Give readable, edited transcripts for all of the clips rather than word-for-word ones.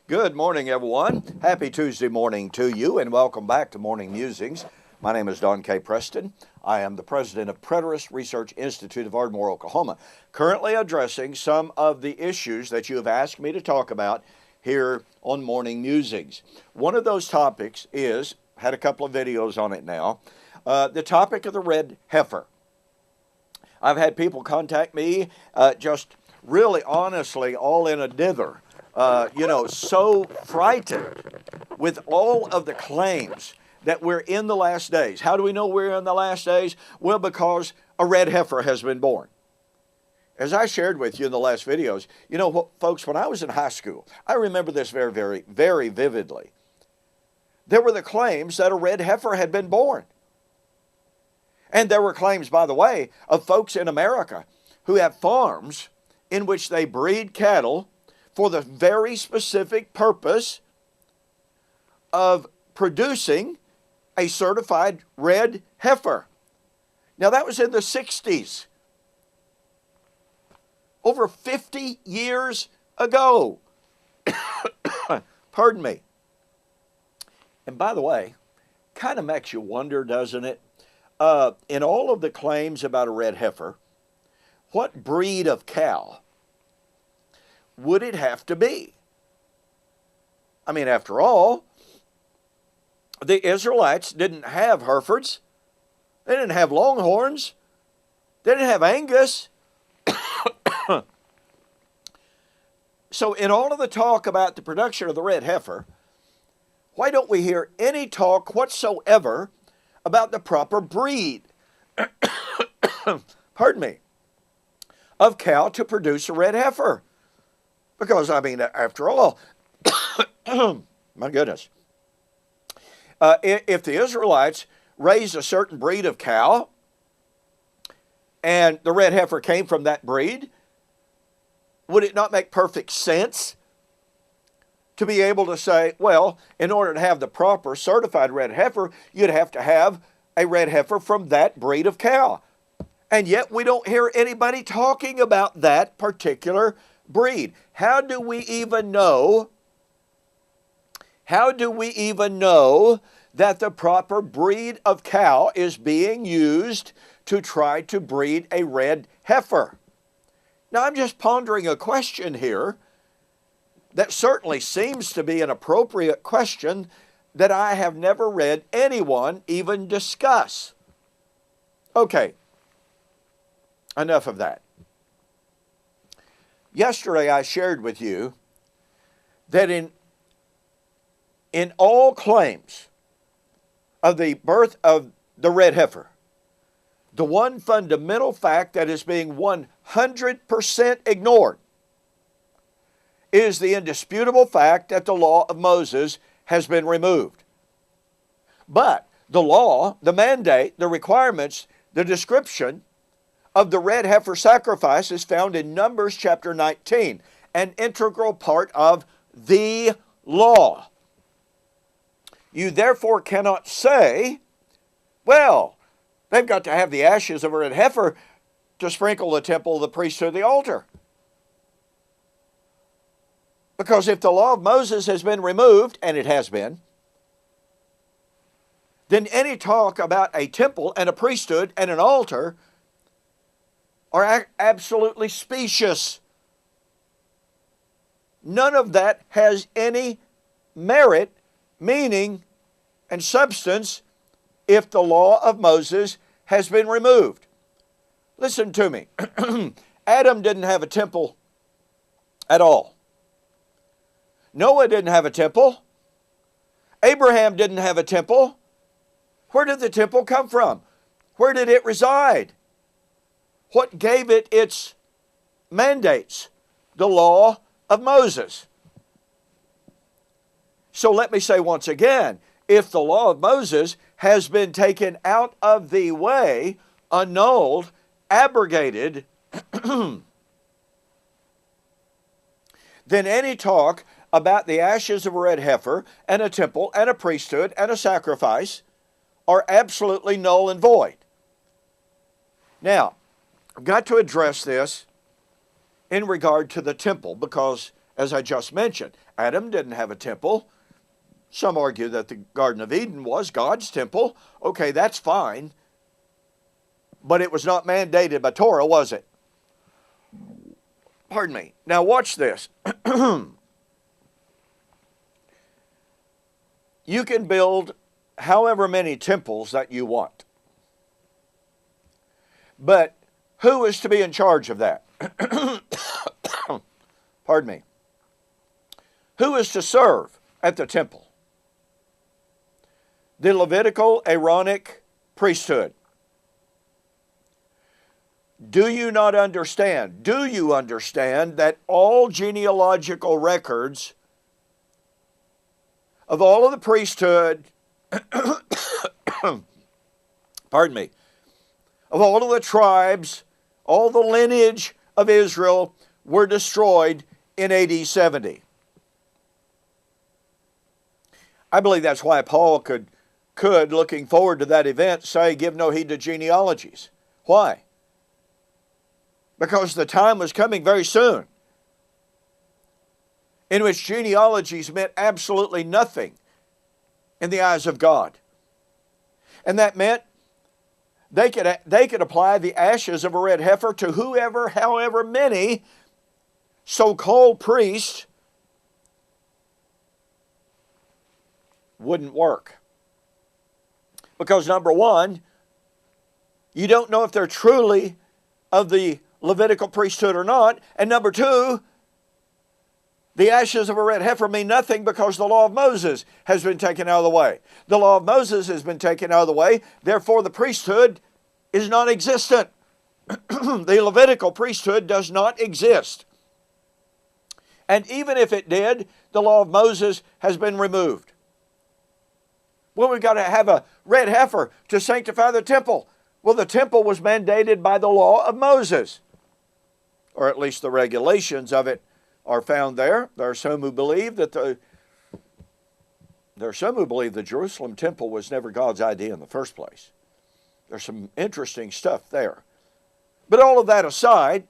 Good morning, everyone. Happy Tuesday morning to you, and welcome back to Morning Musings. My name is Don K. Preston. I am the president of Preterist Research Institute of Ardmore, Oklahoma, currently addressing some of the issues that you have asked me to talk about here on Morning Musings. One of those topics is, had a couple of videos on it now, the topic of the red heifer. I've had people contact me just really honestly all in a dither. So frightened with all of the claims that we're in the last days. How do we know we're in the last days? Well, because a red heifer has been born. As I shared with you in the last videos, folks, when I was in high school, I remember this very, very, very vividly. There were the claims that a red heifer had been born. And there were claims, by the way, of folks in America who have farms in which they breed cattle for the very specific purpose of producing a certified red heifer. Now, that was in the 60s, over 50 years ago. Pardon me. And by the way, kind of makes you wonder, doesn't it? In all of the claims about a red heifer, what breed of cow would it have to be? I mean, after all, the Israelites didn't have Herefords. They didn't have Longhorns. They didn't have Angus. So in all of the talk about the production of the red heifer, why don't we hear any talk whatsoever about the proper breed, pardon me, of cow to produce a red heifer? Because, I mean, after all, my goodness, if the Israelites raised a certain breed of cow and the red heifer came from that breed, would it not make perfect sense to be able to say, well, in order to have the proper certified red heifer, you'd have to have a red heifer from that breed of cow? And yet we don't hear anybody talking about that particular breed. How do we even know that the proper breed of cow is being used to try to breed a red heifer? Now, I'm just pondering a question here that certainly seems to be an appropriate question that I have never read anyone even discuss. Okay, enough of that. Yesterday I shared with you that in all claims of the birth of the red heifer, the one fundamental fact that is being 100% ignored is the indisputable fact that the law of Moses has been removed. But the law, the mandate, the requirements, the description of the red heifer sacrifice is found in Numbers chapter 19, an integral part of the law. You therefore cannot say, well, they've got to have the ashes of a red heifer to sprinkle the temple, the priesthood, the altar. Because if the law of Moses has been removed, and it has been, then any talk about a temple and a priesthood and an altar are absolutely specious. None of that has any merit, meaning, and substance if the law of Moses has been removed. Listen to me. Adam didn't have a temple at all. Noah didn't have a temple. Abraham didn't have a temple. Where did the temple come from? Where did it reside? What gave it its mandates? The law of Moses. So let me say once again, if the law of Moses has been taken out of the way, annulled, abrogated, then any talk about the ashes of a red heifer and a temple and a priesthood and a sacrifice are absolutely null and void. Now, I've got to address this in regard to the temple because as I just mentioned. Adam didn't have a temple. Some argue that the Garden of Eden was God's temple. Okay, that's fine. But it was not mandated by Torah, was it? Pardon me. Now watch this. You can build however many temples that you want. But who is to be in charge of that? Pardon me. Who is to serve at the temple? The Levitical Aaronic priesthood. Do you not understand? Do you understand that all genealogical records of all of the priesthood, pardon me, of all of the tribes, all the lineage of Israel were destroyed in AD 70? I believe that's why Paul could, looking forward to that event, say, give no heed to genealogies. Why? Because the time was coming very soon in which genealogies meant absolutely nothing in the eyes of God. And that meant they could apply the ashes of a red heifer to whoever, however many so-called priests. Wouldn't work. Because number one, you don't know if they're truly of the Levitical priesthood or not. And number two, the ashes of a red heifer mean nothing because the law of Moses has been taken out of the way. The law of Moses has been taken out of the way, therefore the priesthood is non-existent. The Levitical priesthood does not exist. And even if it did, the law of Moses has been removed. Well, we've got to have a red heifer to sanctify the temple. Well, the temple was mandated by the law of Moses, or at least the regulations of it are found there. There are some who believe that the Jerusalem temple was never God's idea in the first place. There's some interesting stuff there. But all of that aside,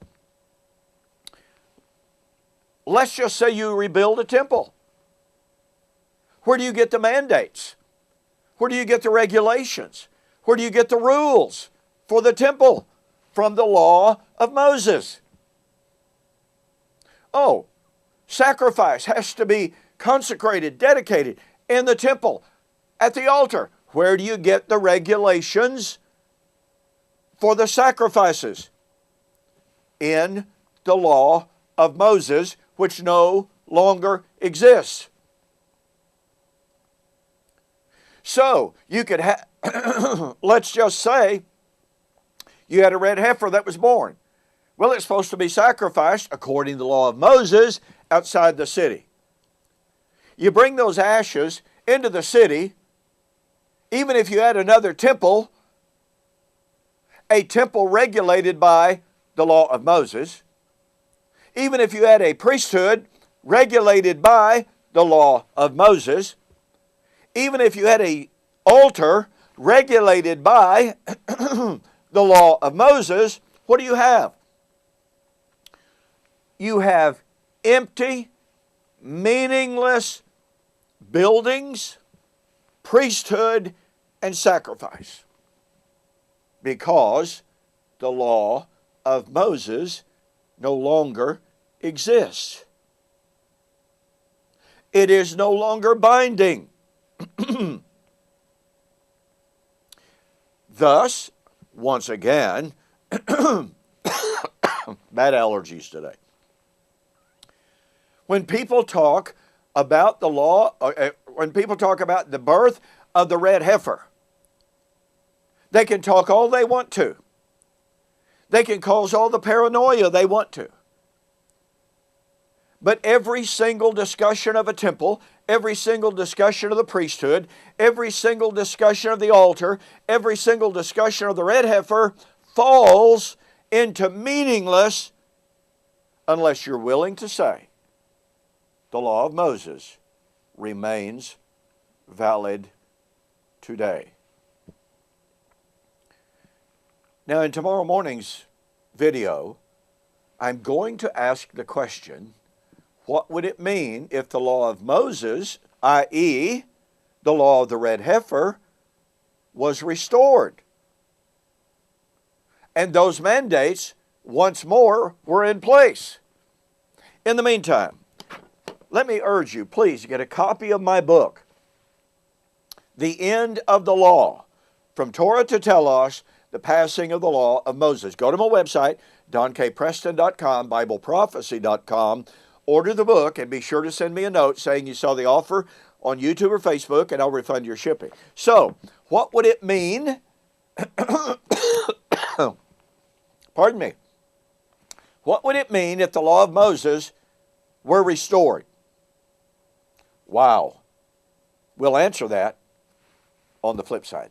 let's just say you rebuild a temple. Where do you get the mandates? Where do you get the regulations? Where do you get the rules for the temple? From the law of Moses. Oh, sacrifice has to be consecrated, dedicated in the temple, at the altar. Where do you get the regulations for the sacrifices? In the law of Moses, which no longer exists. So, you could have, let's just say, you had a red heifer that was born. Well, it's supposed to be sacrificed, according to the law of Moses, outside the city. You bring those ashes into the city, even if you had another temple, a temple regulated by the law of Moses, even if you had a priesthood regulated by the law of Moses, even if you had an altar regulated by the law of Moses, what do you have? You have empty, meaningless buildings, priesthood, and sacrifice. Because the law of Moses no longer exists. It is no longer binding. Thus, once again, bad allergies today. When people talk about the law, when people talk about the birth of the red heifer, they can talk all they want to. They can cause all the paranoia they want to. But every single discussion of a temple, every single discussion of the priesthood, every single discussion of the altar, every single discussion of the red heifer falls into meaningless unless you're willing to say the law of Moses remains valid today. Now, in tomorrow morning's video, I'm going to ask the question, what would it mean if the law of Moses, i.e., the law of the red heifer, was restored? And those mandates, once more, were in place. In the meantime, let me urge you, please get a copy of my book, The End of the Law, From Torah to Telos, The Passing of the Law of Moses. Go to my website, donkpreston.com, BibleProphecy.com. Order the book and be sure to send me a note saying you saw the offer on YouTube or Facebook, and I'll refund your shipping. So, what would it mean? Pardon me. What would it mean if the law of Moses were restored? Wow. We'll answer that on the flip side.